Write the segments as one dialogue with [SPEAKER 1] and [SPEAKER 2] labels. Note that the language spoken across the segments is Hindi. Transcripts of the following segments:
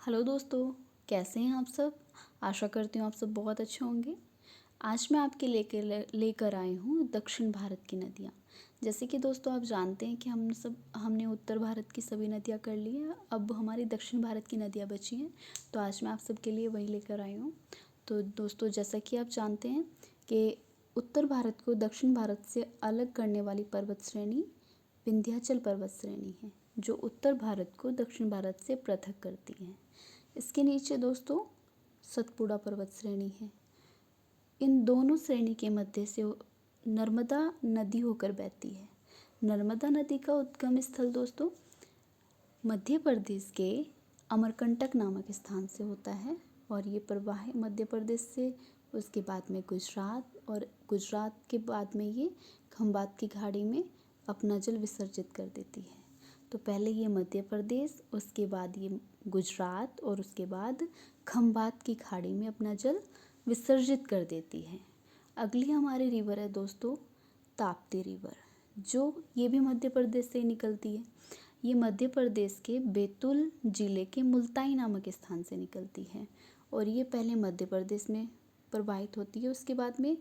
[SPEAKER 1] हेलो दोस्तों, कैसे हैं आप सब। आशा करती हूँ आप सब बहुत अच्छे होंगे। आज मैं आपके लेकर आई हूँ दक्षिण भारत की नदियाँ। जैसे कि दोस्तों आप जानते हैं कि हमने उत्तर भारत की सभी नदियाँ कर ली हैं, अब हमारी दक्षिण भारत की नदियाँ बची हैं। तो आज मैं आप सबके लिए वही लेकर आई हूँ। तो दोस्तों जैसा कि आप जानते हैं कि उत्तर भारत को दक्षिण भारत से अलग करने वाली पर्वत श्रेणी विंध्याचल पर्वत श्रेणी है, जो उत्तर भारत को दक्षिण भारत से पृथक करती है। इसके नीचे दोस्तों सतपुड़ा पर्वत श्रेणी है। इन दोनों श्रेणी के मध्य से नर्मदा नदी होकर बहती है। नर्मदा नदी का उद्गम स्थल दोस्तों मध्य प्रदेश के अमरकंटक नामक स्थान से होता है और ये प्रवाह मध्य प्रदेश से उसके बाद में गुजरात और गुजरात के बाद में ये खंबात की खाड़ी में अपना जल विसर्जित कर देती है। तो पहले ये मध्य प्रदेश, उसके बाद ये गुजरात और उसके बाद खंबात की खाड़ी में अपना जल विसर्जित कर देती है। अगली हमारी रिवर है दोस्तों ताप्ती रिवर, जो ये भी मध्य प्रदेश से ही निकलती है। ये मध्य प्रदेश के बैतूल जिले के मुल्ताई नामक स्थान से निकलती है और ये पहले मध्य प्रदेश में प्रवाहित होती है। उसके बाद में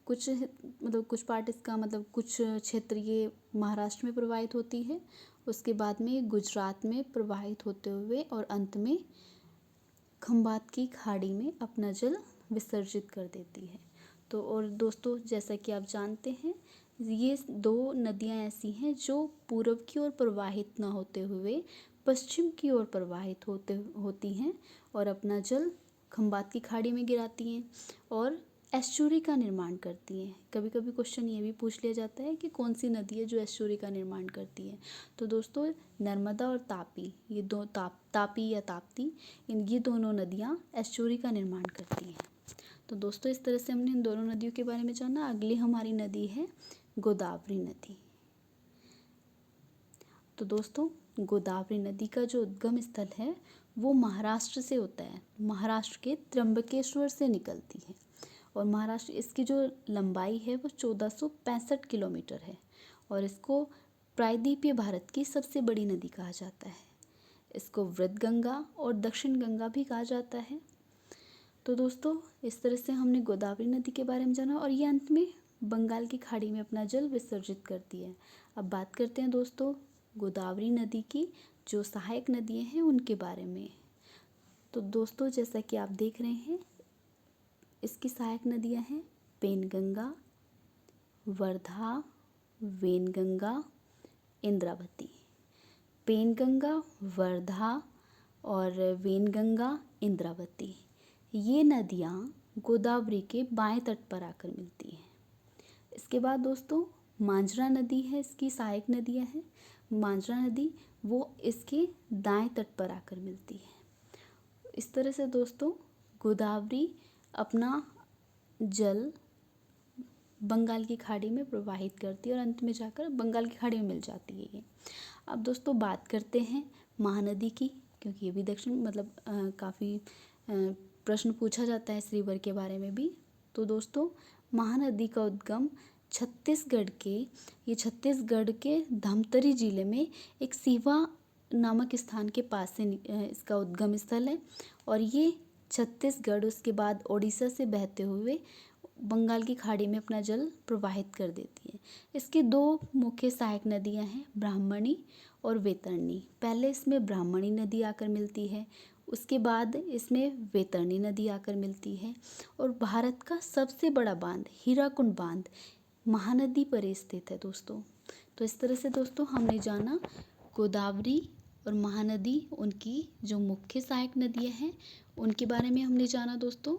[SPEAKER 1] कुछ पार्ट इसका कुछ क्षेत्र ये महाराष्ट्र में प्रवाहित होती है। उसके बाद में गुजरात में प्रवाहित होते हुए और अंत में खंबात की खाड़ी में अपना जल विसर्जित कर देती है। तो और दोस्तों जैसा कि आप जानते हैं ये दो नदियां ऐसी हैं जो पूर्व की ओर प्रवाहित ना होते हुए पश्चिम की ओर प्रवाहित होती हैं और अपना जल खंबात की खाड़ी में गिराती हैं और एस्चुरी का निर्माण करती हैं। कभी कभी क्वेश्चन ये भी पूछ लिया जाता है कि कौन सी नदी है जो एस्चुरी का निर्माण करती है। तो दोस्तों नर्मदा और तापी, ये दो तापी या ताप्ती, ये दोनों नदियाँ एस्चुरी का निर्माण करती हैं। तो दोस्तों इस तरह से हमने इन दोनों नदियों के बारे में जाना। अगली हमारी नदी है गोदावरी नदी। तो दोस्तों गोदावरी नदी का जो उद्गम स्थल है वो महाराष्ट्र से होता है। महाराष्ट्र के त्र्यंबकेश्वर से निकलती है और महाराष्ट्र इसकी जो लंबाई है वो 1465 किलोमीटर है और इसको प्रायद्वीपीय भारत की सबसे बड़ी नदी कहा जाता है। इसको वृद्ध गंगा और दक्षिण गंगा भी कहा जाता है। तो दोस्तों इस तरह से हमने गोदावरी नदी के बारे में जाना और ये अंत में बंगाल की खाड़ी में अपना जल विसर्जित करती है। अब बात करते हैं दोस्तों गोदावरी नदी की जो सहायक नदियाँ हैं उनके बारे में। तो दोस्तों जैसा कि आप देख रहे हैं इसकी सहायक नदियाँ हैं पेनगंगा, वर्धा, वेनगंगा, इंद्रावती। पेनगंगा, वर्धा और वेनगंगा, इंद्रावती ये नदियाँ गोदावरी के बाएं तट पर आकर मिलती हैं। इसके बाद दोस्तों मांजरा नदी है, इसकी सहायक नदियाँ हैं। मांजरा नदी वो इसके दाएं तट पर आकर मिलती है। इस तरह से दोस्तों गोदावरी अपना जल बंगाल की खाड़ी में प्रवाहित करती है और अंत में जाकर बंगाल की खाड़ी में मिल जाती है ये। अब दोस्तों बात करते हैं महानदी की, क्योंकि ये भी दक्षिण काफ़ी प्रश्न पूछा जाता है इस रिवर के बारे में भी। तो दोस्तों महानदी का उद्गम छत्तीसगढ़ के धमतरी जिले में एक सीवा नामक स्थान के पास से इसका उद्गम स्थल है और ये छत्तीसगढ़ उसके बाद ओडिशा से बहते हुए बंगाल की खाड़ी में अपना जल प्रवाहित कर देती है। इसकी दो मुख्य सहायक नदियां हैं ब्राह्मणी और वैतरणी। पहले इसमें ब्राह्मणी नदी आकर मिलती है, उसके बाद इसमें वैतरणी नदी आकर मिलती है और भारत का सबसे बड़ा बांध हीराकुंड बांध महानदी पर स्थित है दोस्तों। तो इस तरह से दोस्तों हमने जाना गोदावरी और महानदी, उनकी जो मुख्य सहायक नदियाँ हैं उनके बारे में हमने जाना दोस्तों।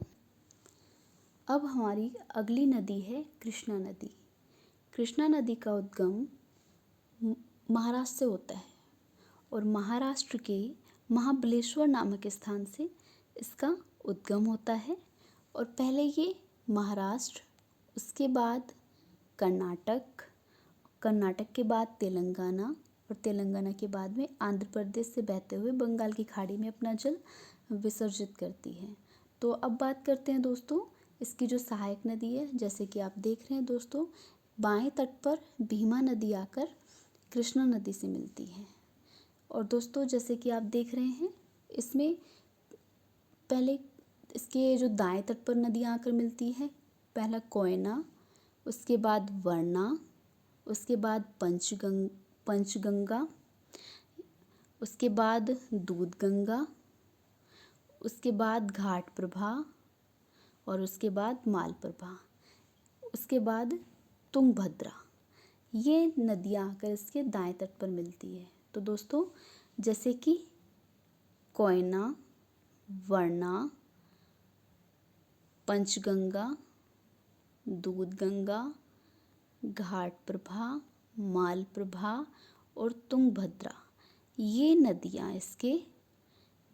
[SPEAKER 1] अब हमारी अगली नदी है कृष्णा नदी। कृष्णा नदी का उद्गम महाराष्ट्र से होता है और महाराष्ट्र के महाबलेश्वर नामक स्थान से इसका उद्गम होता है और पहले ये महाराष्ट्र, उसके बाद कर्नाटक के बाद तेलंगाना और तेलंगाना के बाद में आंध्र प्रदेश से बहते हुए बंगाल की खाड़ी में अपना जल विसर्जित करती है। तो अब बात करते हैं दोस्तों इसकी जो सहायक नदी है। जैसे कि आप देख रहे हैं दोस्तों बाएं तट पर भीमा नदी आकर कृष्णा नदी से मिलती है और दोस्तों जैसे कि आप देख रहे हैं इसमें पहले इसके जो दाएं तट पर नदियाँ आकर मिलती है, पहला कोयना, उसके बाद वरना, उसके बाद पंचगंगा, उसके बाद दूधगंगा, उसके बाद घाट प्रभा और उसके बाद मालप्रभा, उसके बाद तुंगभद्रा। ये नदियाँ आकर इसके दाएं तट पर मिलती है। तो दोस्तों, जैसे कि कोयना, वरना, पंचगंगा, दूधगंगा, घाट प्रभा, मालप्रभा और तुंगभद्रा, ये नदियाँ इसके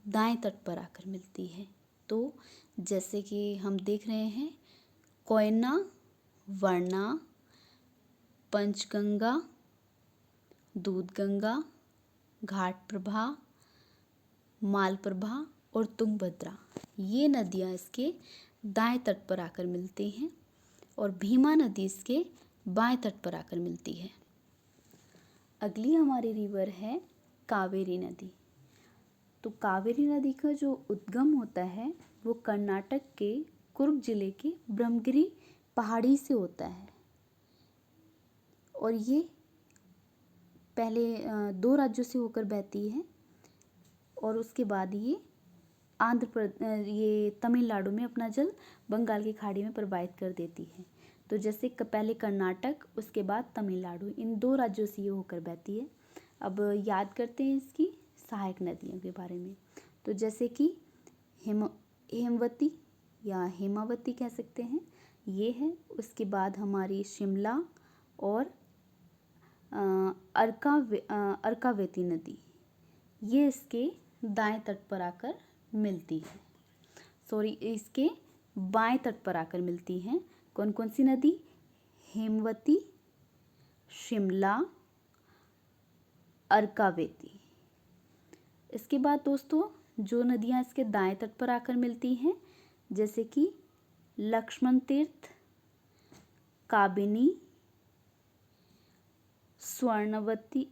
[SPEAKER 1] दाएं तट पर आकर मिलती है। तो जैसे कि हम देख रहे हैं, कोयना, वरना, पंचगंगा, दूधगंगा, घाट प्रभा, मालप्रभा और तुंगभद्रा, ये नदियाँ इसके दाएं तट पर आकर मिलती हैं और भीमा नदी इसके बाएं तट पर आकर मिलती है। अगली हमारी रिवर है कावेरी नदी। तो कावेरी नदी का जो उद्गम होता है वो कर्नाटक के कुर्ग जिले के ब्रह्मगिरी पहाड़ी से होता है और ये पहले 2 राज्यों से होकर बहती है और उसके बाद ये ये तमिलनाडु में अपना जल बंगाल की खाड़ी में प्रवाहित कर देती है। तो जैसे पहले कर्नाटक, उसके बाद तमिलनाडु, इन 2 राज्यों से ये होकर बहती है। अब याद करते हैं इसकी सहायक नदियों के बारे में। तो जैसे कि हेमवती या हेमावती कह सकते हैं, ये है। उसके बाद हमारी शिमला और अर्कावती नदी, ये इसके दाएं तट पर आकर मिलती है। इसके बाएं तट पर आकर मिलती हैं। कौन कौन सी नदी? हेमवती, शिमला, अर्कावती। इसके बाद दोस्तों, जो नदियाँ इसके दाएं तट पर आकर मिलती हैं, जैसे कि लक्ष्मण तीर्थ, काबिनी, स्वर्णवती,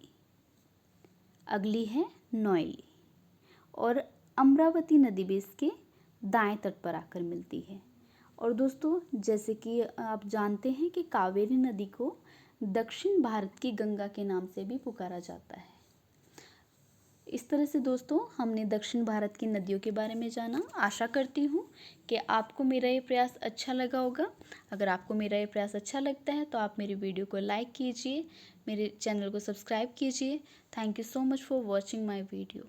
[SPEAKER 1] अगली है नौली और अमरावती नदी भी इसके दाएं तट पर आकर मिलती है। और दोस्तों, जैसे कि आप जानते हैं कि कावेरी नदी को दक्षिण भारत की गंगा के नाम से भी पुकारा जाता है। इस तरह से दोस्तों, हमने दक्षिण भारत की नदियों के बारे में जाना। आशा करती हूँ कि आपको मेरा ये प्रयास अच्छा लगा होगा। अगर आपको मेरा ये प्रयास अच्छा लगता है तो आप मेरी वीडियो को लाइक कीजिए, मेरे चैनल को सब्सक्राइब कीजिए। Thank you so much for watching my video.